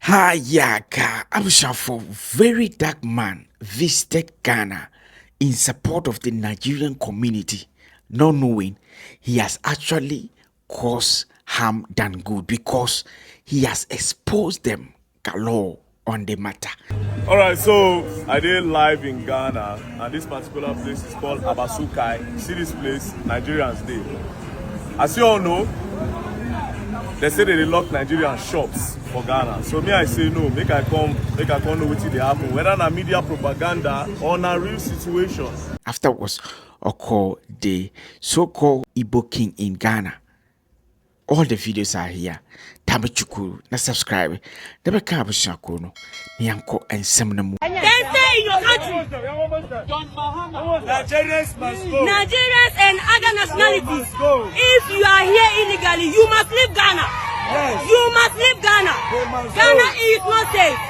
Hayaka Abusafo Verydarkman visited Ghana in support of the Nigerian community, not knowing he has actually caused harm than good because he has exposed them galore on the matter. Alright, so I did live in Ghana, and this particular place is called Abossey Okai. See this place, Nigerians Day. As you all know, they say they lock Nigerian shops for Ghana. So me, I say no, make I come know what they happen. Whether na media propaganda or na real situation. Afterwards, Oko, the so-called Igbo king in Ghana. All the videos are here. Tabachuku, na subscribe. Never come no. Nyanko and Seminamu. Then stay in your country. Nigerians must go. Nigerians and other nationalities. If you are here illegally, you must leave Ghana. Yes. You must leave Ghana. Ghana is not safe.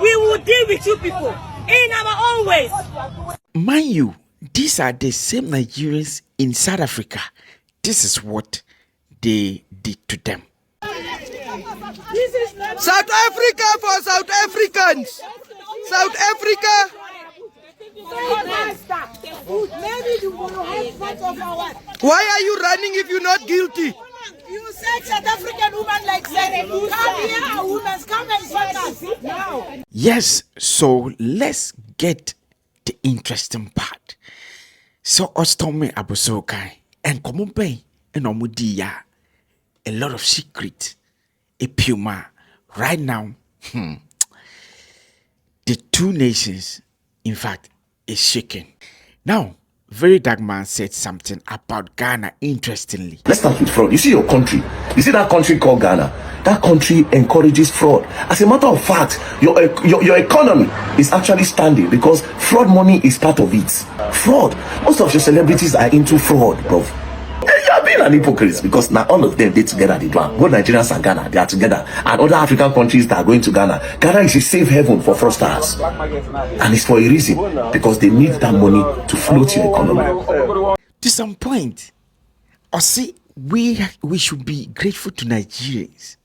We will deal with you people in our own ways. Mind you, these are the same Nigerians in South Africa. This is what they did to them. South Africa for South Africans. South Africa. Why are you running if you're not guilty? You said South African woman like that. Come here, women, come and fight us now. Yes, so let's get the interesting part. So Ostome Abossey Okai and Komumpe and Omudiya, a lot of secret. A Puma right now. The two nations, in fact, is shaking. Now, Verydarkman said something about Ghana interestingly. Let's start with fraud. You see your country. You see that country called Ghana. That country encourages fraud. As a matter of fact, your economy is actually standing because fraud money is part of it. Fraud. Most of your celebrities are into fraud, bro. You are being an hypocrite because now all of them they together they do. Both Nigerians and Ghana, they are together. And other African countries that are going to Ghana. Ghana is a safe haven for fraudsters. And it's for a reason. Because they need that money to float your economy. To some point, or see, we should be grateful to Nigerians.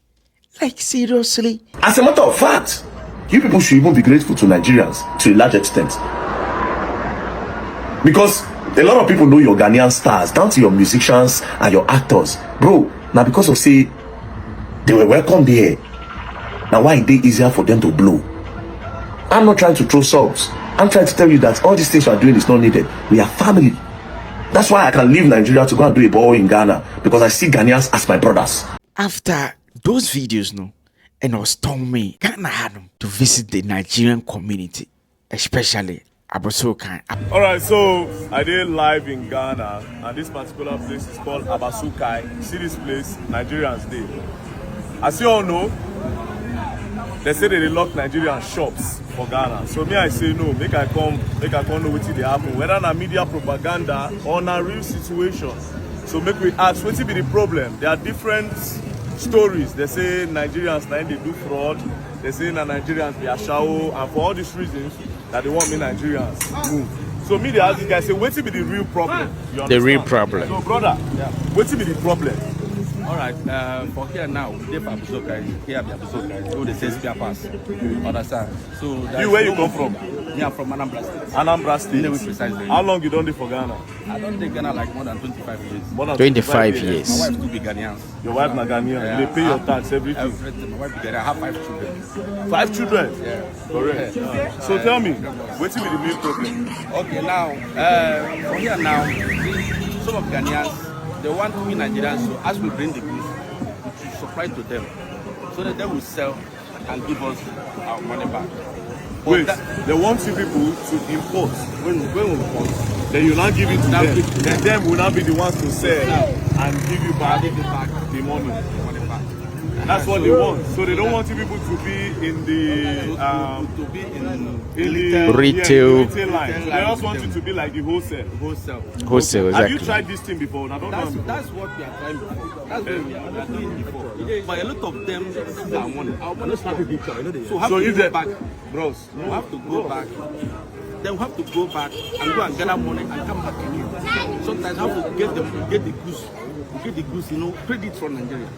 Like seriously. As a matter of fact, you people should even be grateful to Nigerians to a large extent. Because a lot of people know your Ghanaian stars, down to your musicians and your actors. Bro, now because of say, they were welcome there. Now why is it easier for them to blow? I'm not trying to throw subs. I'm trying to tell you that all these things you are doing is not needed. We are family. That's why I can leave Nigeria to go and do a ball in Ghana. Because I see Ghanaians as my brothers. After those videos, no, and Ostome, Ghana had to visit the Nigerian community, especially Abossey Okai. Alright, so I did live in Ghana, and this particular place is called Abossey Okai. See this place, Nigerians Day. As you all know, they say they lock Nigerian shops for Ghana. So me, I say no, make I come know what they happen. Whether na media propaganda or na real situation. So make we ask, what be the problem? There are different stories. They say Nigerians now they do fraud. They say na Nigerians be a show, and for all these reasons that they want me Nigerians move. So me, they ask these guys, say, what be the real problem? The real problem. So brother, what be the problem? All right, for here now, we have Abossey Okai, here Abossey Okai, so they say spare pass. Understand? So You where you come from? Me, I'm from Anambra State. Anambra State. No, precisely. How long you done it for Ghana? I don't think Ghana like more than 25 years. More than 25 years. My wife to be Ghanaian. Your wife na Ghanaian. Yeah, They pay your tax, everything. Everything. My wife be Ghanaian. I have 5 children. 5 children? Yeah. Correct. Yeah. So tell me, what be the main problem? Okay, now, for here now, some of Ghanaians, they want to be Nigerians, so as we bring the goods, we should supply to them, so that they will sell and give us our money back. Wait, they want you people to import. When we import, then you not give it to them. Then them will not be the ones to sell and give you back the money. That's what they want. So they don't want you people to be in the retail line. They just want you to be like the wholesale. Wholesale, exactly. Have you tried this thing before? I don't know. That's what we are trying before. That's what we are doing before. But a lot of them are money. Our money is not a picture. So have to go back, bros. You have to go back. Then we have to go back and go and gather money and come back again. Sometimes we have to get the goods, you know, credit from Nigeria.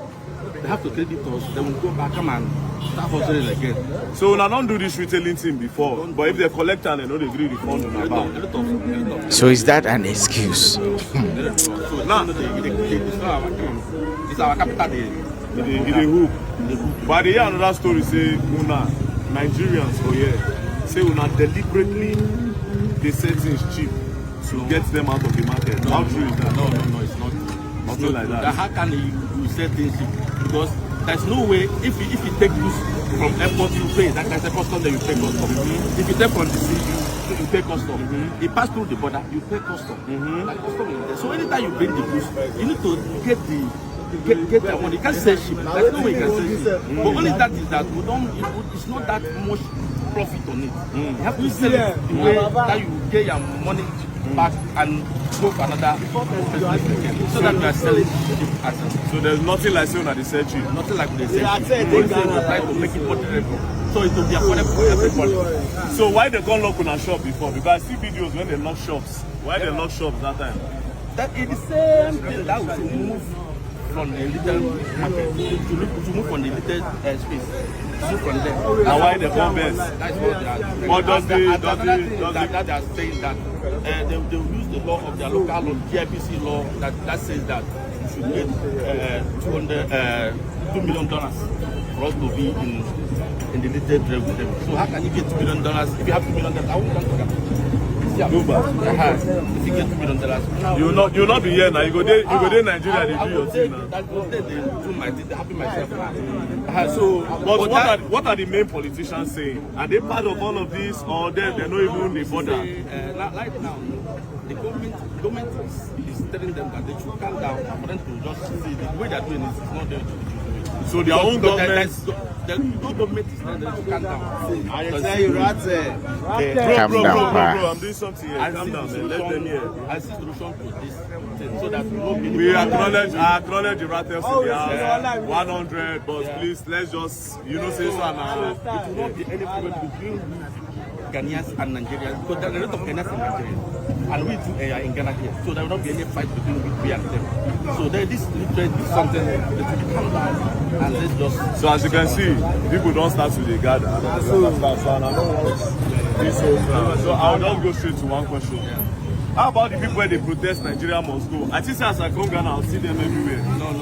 they have to credit us. Then we go back, come and start hustling again. So I don't do this retailing thing before, but if they collect and they know they agree refund on about. So is that an excuse? So now it's not our thing. It's our capital day. It hook. But they hear another story say una Nigerians for here say una deliberately they sell things cheap to get them out of the market. How true is that? No, it's not. Nothing like that. How can you sell things cheap? Because there's no way if you take goods from airport you pay. That there's a custom that you pay custom. If you take from the sea you pay custom. You pass through the border you pay custom. Like custom is there. So anytime you bring the goods, you need to get the money. You can't sell cheap. There's no way you can sell cheap. But only that is that it's not that much profit on it. You have to sell it the way that you get your money back and go for another business again. So that you are selling cheap assets. So there's nothing like saying that they sell cheap. Nothing like they sell cheap. We try to make it more durable. So it will be affordable for everybody. So why they can't lock on a shop before? Because I see videos when they lock shops. Why they lock shops that time? That is the same thing that will move from the little market to move from the little space. Move from there. And why they come best? That's what they are doing. What does that they are saying that they will use the law of their local law, GHCN law that says that you should get $2 million for us to be in the little trade with them. So how can you get $2 million if you have $2 million? I won't come to that. Yeah. If you get $2 million, you'll not be here now. You go there Nigeria, they do your thing now. They do my thing, they happy myself. So, but what are the main politicians saying? Are they part of all of this, or they're not even the border? Right now, the government is telling them that they should calm down for them to just see the way they're doing it is not there to do it. So their own government. The government is telling them to calm down. Bro, I'm doing something here. Calm down, man. Let them hear. I see solution to this thing so that we acknowledge the rattle for the house. 100, but please let's just say so now. It will not be any problem between Ghanaians and Nigerians because there are a lot of Ghanaians and Nigerians, and we too are in Ghana here, so there will not be any fight between we and them. So this is something that we can calm down and let's just. So as you can see, people don't start to the gather. So I'll just go straight to one question. How about the people where they protest Nigeria must go? I think as I come Ghana, I'll see them everywhere. No.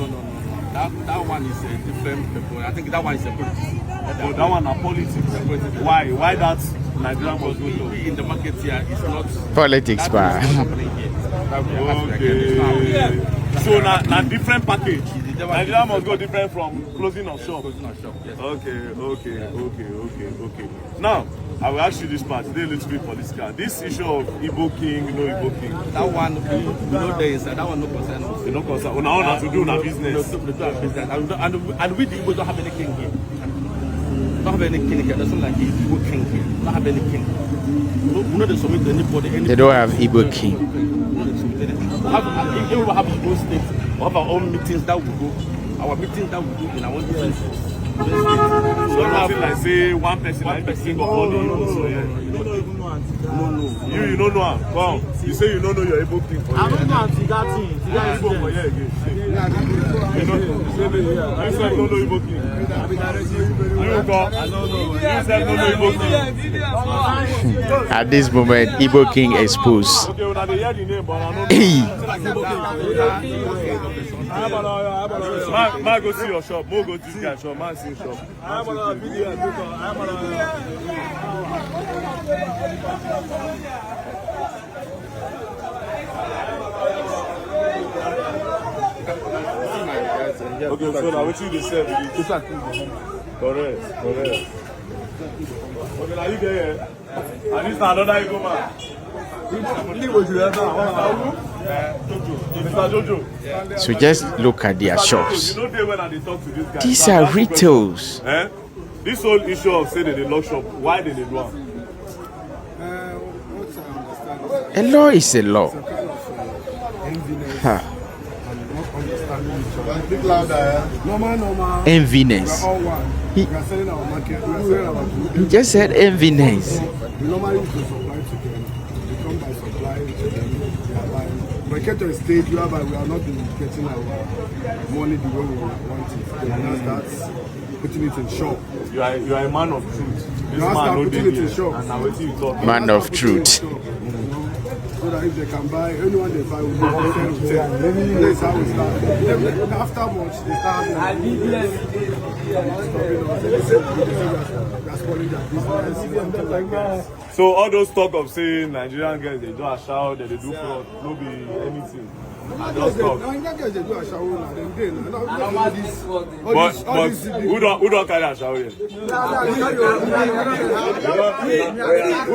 That one is a different people. I think that one is a politics. But that one are politics. Why? Why that Nigeria must go? We in the market here is not Politics, man. Okay. So now different package. Nigeria must go different from closing of shop. Yes. Okay. Now, I will ask you this part. Today, a little bit political. This issue of Igbo King, no Igbo King. That one, we know there is. That one no concern us. They don't concern. Now, how to do na business. And we the Igbo don't have any king here. Don't have any king here. There's not like Igbo king here. Don't have any king. We know they submit to anybody. They don't have Igbo king. If we have Igbo state, we have our own meetings that we go. Our meetings that we do in our own different states. So nothing like say one person king of all the Igbo. So yeah. No. You don't know. Wow. You say you don't know your Igbo king for I don't know that thing. You don't know Igbo king. You said no Igbo king. At this moment, Igbo king exposed. Okay, when I hear the name, but I don't know. Man, go see your shop. Mo go to this guy's shop. Man, see your shop. Okay, so now what you just said, correct. Okay, now you get here. And this is another Igbo man. Mr. Jojo. So just look at their shops. You know they when they talk to this guy. These are retails. This whole issue of saying that they lock shop, why did they do it? A law is a law. Enviness. He just said enviness. But it kept to a stage whereby we are not getting our money the way we want it. Then we now start putting it in shop. You are a man of truth. This Now man start no putting dey it in here, shop. and now wetin you talk. Man of truth. So that if they can buy, anyone they buy will be sell. That's how we start. Then after much, they start having spoiling their business, something like that. So all those talk of saying Nigerian girls they do a shower, they do fraud, no be anything. Just talk. Nigerian girls they do a shower now, then they But who don't carry a shower here? Who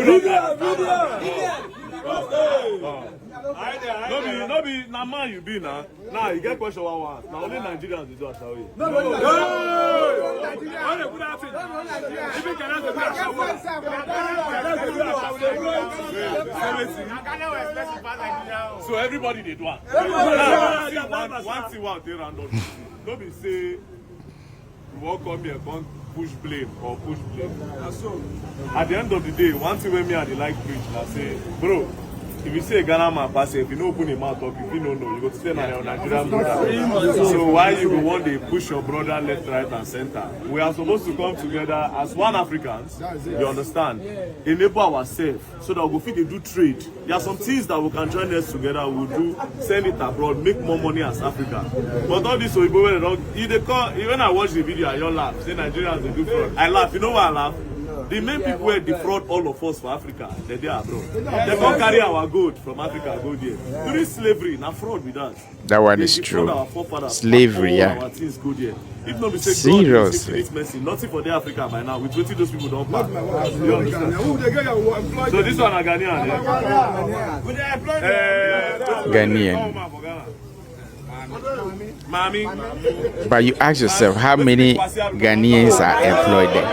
don't carry? No be na man you be now. Now you get question one. Now only Nigerians they do a shower here. So everybody they do it. One thing they random. No be say you won't come here and push blame or push blame. At the end of the day, one thing when me and the like preach, I say, bro, if you say a Ghana man pass if you don't open your mouth up, if you don't know, you go to say na Nigerian brother. So why you go one day push your brother left, right, and center? We are supposed to come together as one Africans. You understand? Enable ourselves so that we go fit dey do trade. There are some things that we can join us together. We'll do, send it abroad, make more money as Africa. But all this Oyibo when they don't, even I watch the video, I don't laugh. Say Nigerians they do fraud. I laugh. You know why I laugh? The main people who defraud all of us for Africa, they're there abroad. They can't carry our gold from Africa, go there. During slavery, now fraud with us. That one is true. Slavery, yeah. Our things go there. If not, we say seriously, nothing for the Africa by now. With what those people don't pass. You understand? So this one a Ghanaian. Ghanaian. Mami. But you ask yourself, how many Ghanaians are employed there?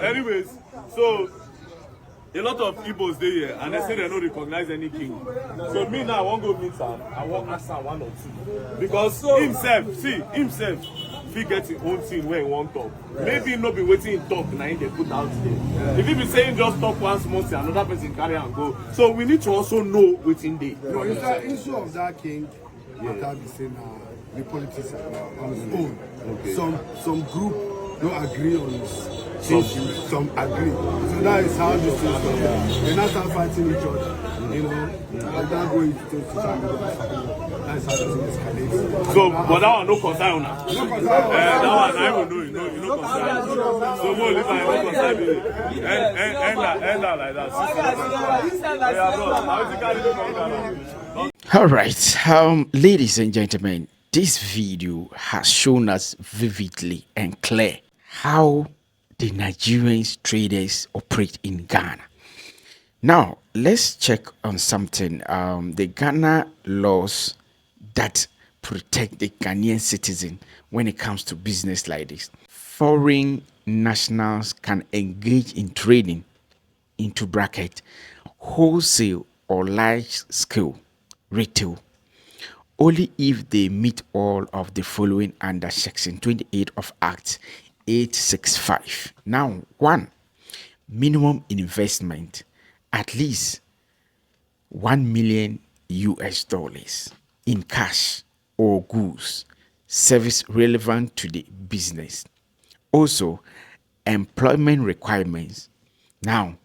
Anyways, so a lot of Igbos dey here and they say they don't recognize any king. So me now I won't go meet him. I won't ask him one or two. Because himself, if he gets his own thing where he won't talk. Maybe not be waiting in talk now they put out there. If he be saying just talk once month, another person carry and go. So we need to also know within the issue of that king. Can't be saying the politics on his own. Okay. Some group don't agree on his issues, some agree. So that is how this thing started. They now start fighting each other. You know, like that going to family. That's how this thing escalates. So, but that one no concern now. That one I will know, you know concern. So go live and no concern me. End that like that. All right, ladies and gentlemen, this video has shown us vividly and clear how the Nigerian traders operate in Ghana. Now, let's check on something. The Ghana laws that protect the Ghanaian citizen when it comes to business like this. Foreign nationals can engage in trading, into bracket, wholesale or large scale retail, only if they meet all of the following under Section 28 of Act 865. Now, 1. Minimum investment, at least $1 million in cash or goods, service relevant to the business. Also, employment requirements. Now,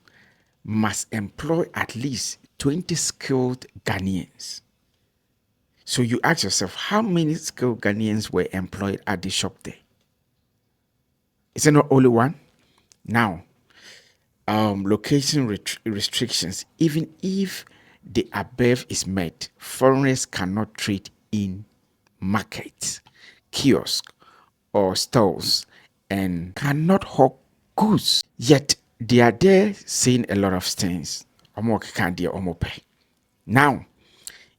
must employ at least 20 skilled Ghanaians. So you ask yourself, how many skilled Ghanaians were employed at the shop there? Is it not only one? Now, location restrictions. Even if the above is met, foreigners cannot trade in markets, kiosks, or stalls, and cannot hawk goods. Yet they are there saying a lot of things. Now,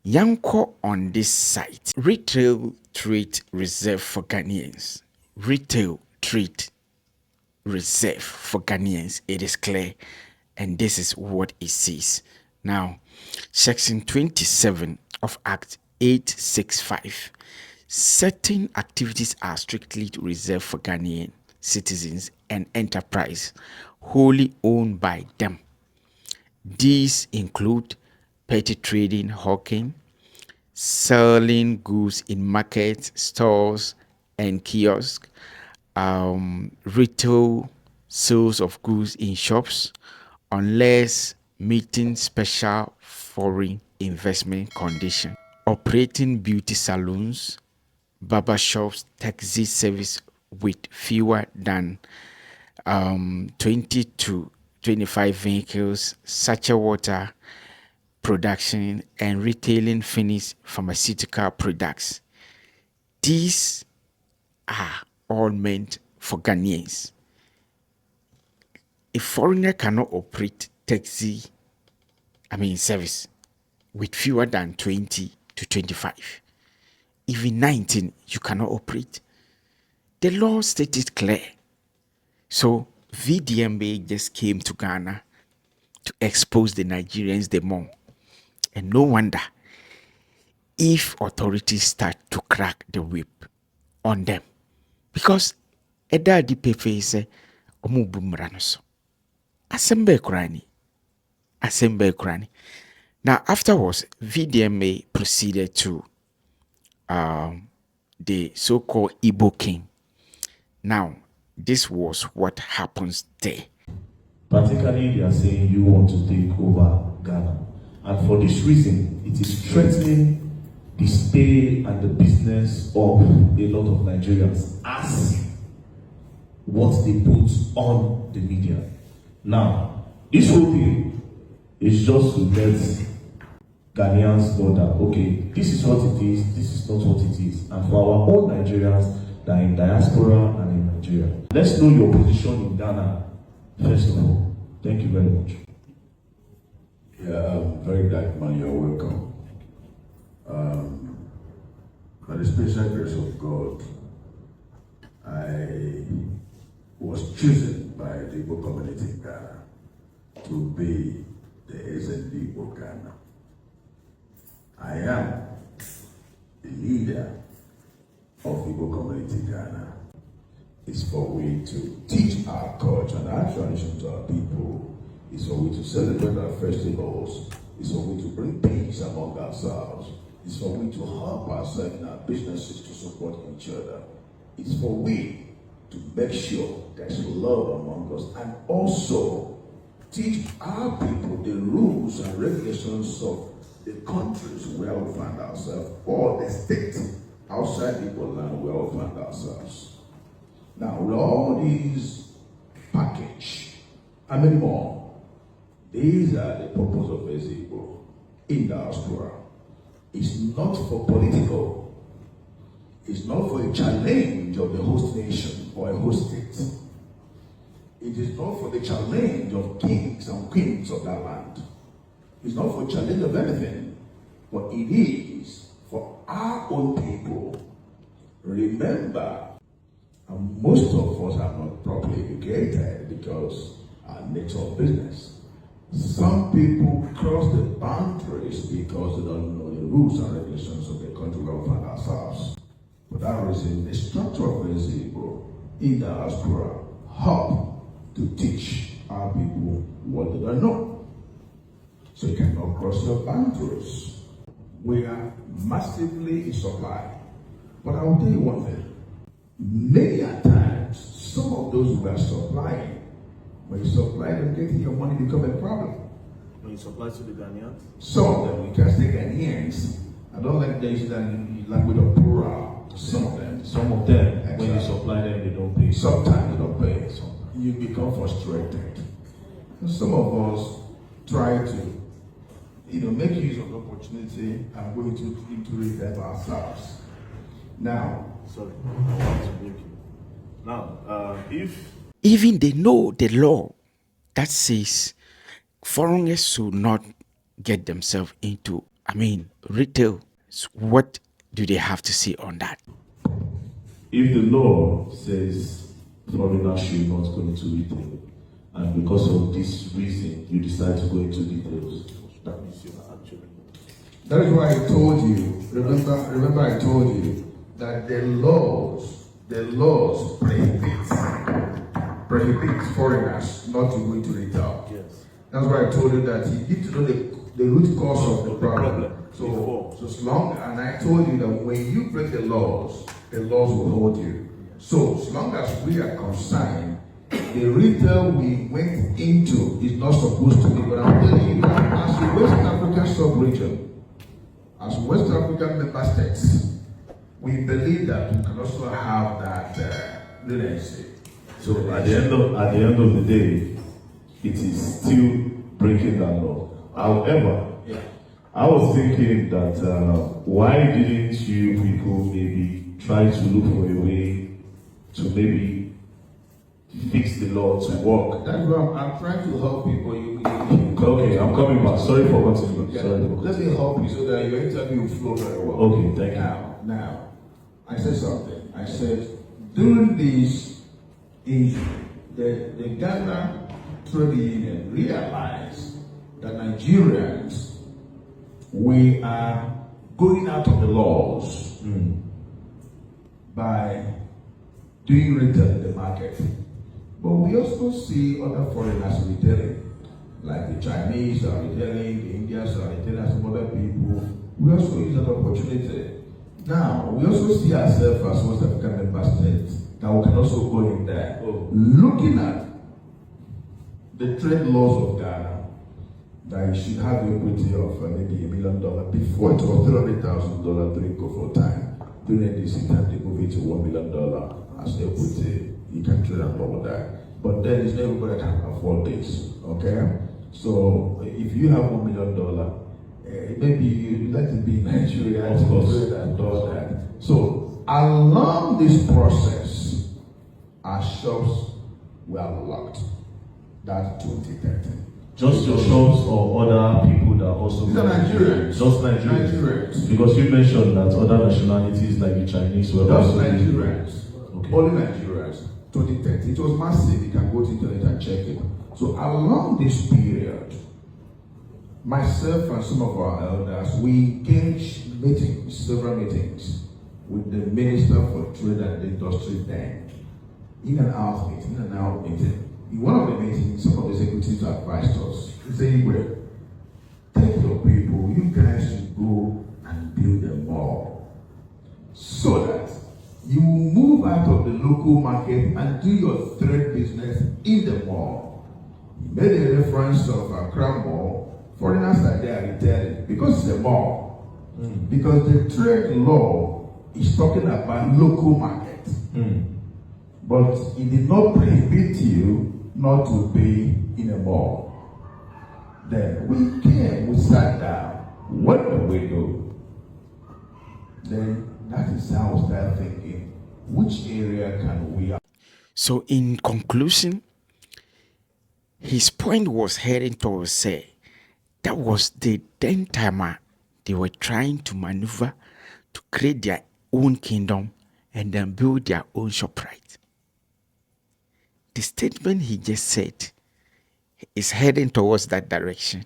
Yanko on this site, retail trade reserved for Ghanaians. Retail trade reserved for Ghanaians. It is clear, and this is what it says. Now, Section 27 of Act 865. Certain activities are strictly reserved for Ghanaians, citizens and enterprise wholly owned by them. These include petty trading, hawking, selling goods in markets, stores, and kiosks, retail sales of goods in shops, unless meeting special foreign investment conditions, operating beauty salons, barber shops, taxi service with fewer than 20 to 25 vehicles, sachet water production, and retailing finished pharmaceutical products. These are all meant for Ghanaians. A foreigner cannot operate taxi, service with fewer than 20 to 25. Even 19, you cannot operate. The law states it clear. So VDMA just came to Ghana to expose the Nigerians the more. And no wonder if authorities start to crack the whip on them. Because Eda di pepe say omu bumranoso. Asembe krani. Now afterwards, VDMA proceeded to the so-called Igbo king. Now, this was what happens there. Practically, they are saying you want to take over Ghana. And for this reason, it is threatening the stay and the business of a lot of Nigerians as what they put on the media. Now, this whole thing is just to let Ghanaians know that, okay, this is what it is, this is not what it is. And for our own Nigerians that are in diaspora and in Nigeria, let's know your position in Ghana, first of all. Thank you very much. Yeah, Verydarkman, you're welcome. By the special grace of God, I was chosen by the Igbo community in Ghana to be the SND of Ghana. I am the leader of Igbo community in Ghana. It's for we to teach our culture and our tradition to our people. It's for we to celebrate our festivals. It's for we to bring peace among ourselves. It's for we to help ourselves in our businesses to support each other. It's for we to make sure there's love among us and also teach our people the rules and regulations of the countries where we find ourselves or the state outside Igbo land where we find ourselves. Now, with all these package and many more, these are the purpose of Igbo in diaspora. It's not for political. It's not for a challenge of the host nation or a host state. It is not for the challenge of kings and queens of that land. It's not for challenge of anything, but it is for our own people. Remember, and most of us are not properly educated because our nature of business. Some people cross the boundaries because they don't know the rules and regulations of the country where we find ourselves. For that reason, the structure of Igbo in diaspora help to teach our people what they don't know. So you cannot cross your boundaries. We are massively in supply. But I will tell you one thing. Many a times, some of those who are supplying, when you supply them, getting your money become a problem. When you supply to the Ghanaians? Some of them, you can stay Ghanaians. I don't like the language of plural. Some of them. Exactly. When you supply them, they don't pay. Sometimes they don't pay. You become frustrated. And some of us try to, make use of the opportunity and go into it ourselves. Now, sorry, I want to break you. Now, if Even they know the law that says foreigners should not get themselves into, retail. So what do they have to say on that? If the law says foreigners should not go into retail, and because of this reason you decide to go into details, that means you are actually. That is why I told you, remember I told you that the laws prohibit prohibits foreigners not to go into retail. Yes. That's why I told you that you need to know the root cause of the problem. So as long, and I told you that when you break the laws will hold you. So as long as we are concerned, the retail we went into is not supposed to be. But I'm telling you, as a West African sub-region, as West African member states, we believe that we can also have that leniency. So at the end of the day, it is still breaking that law. However, I was thinking that why didn't you people maybe try to look for a way to maybe fix the law to work? That's why I'm trying to help people. Okay, I'm coming back. Sorry for continuing. Let me help you so that your interview will flow very well. Okay, thank you. Now, I said something. I said, during this, if the Ghana Trade Union realized that Nigerians, we are going out of the laws by doing retail in the market. But we also see other foreigners retailing, like the Chinese are retailing, the Indians are retailing, some other people. We also use that opportunity. Now, we also see ourselves as West African member states that we can also go in there. Looking at the trade laws of Ghana, that you should have equity of maybe $1 million. Before it was $300,000 during COVID time. During this time, they move it to $1 million as equity. You can trade and all of that. But then it's not everybody can afford this. Okay? So if you have $1 million, maybe you'd like to be in Nigeria and all that. So along this process, our shops were locked. That's 2013. Just your shops or other people that also... These are Nigerians. Just Nigerians. Because you mentioned that other nationalities like the Chinese were... Just Nigerians. Okay. Only Nigerians. 2030. It was massive. You can go to the internet and check it. So along this period, myself and some of our elders, we engaged meetings, several meetings, with the Minister for Trade and Industry then. In and out meeting. In one of the meetings, some of the executives advised us, they say, well, take your people, you guys should go and build a mall so that you will move out of the local market and do your trade business in the mall. He made a reference of Accra Mall. Foreigners are there retailing because it's a mall. Because the trade law is talking about local market. But it did not prohibit you not to be in a mall. Then we sat down. What do we do? Then that is how I started thinking, which area can we... So in conclusion, his point was heading towards say that was the then timer they were trying to maneuver to create their own kingdom and then build their own ShopRite. The statement he just said is heading towards that direction.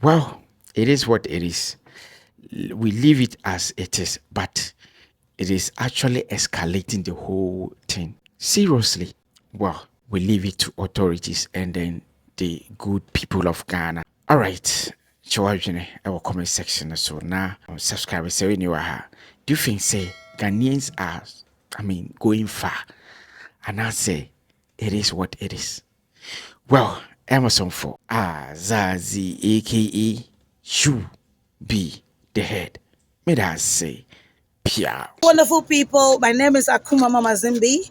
Well, it is what it is. We leave it as it is, but it is actually escalating the whole thing. Seriously. Well, we leave it to authorities and then the good people of Ghana. All right. Our comment section. So now, subscribe. Do you think, say, Ghanaians are, going far? And I say, it is what it is. Well, Emerson for Zazie, aka you be the head. May I say, Pia. Wonderful people, my name is Akuma Mama Zimbi,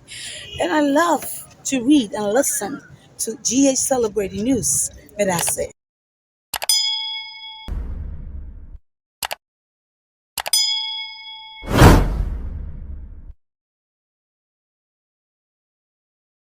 and I love to read and listen to GH Celebrating News. May I say.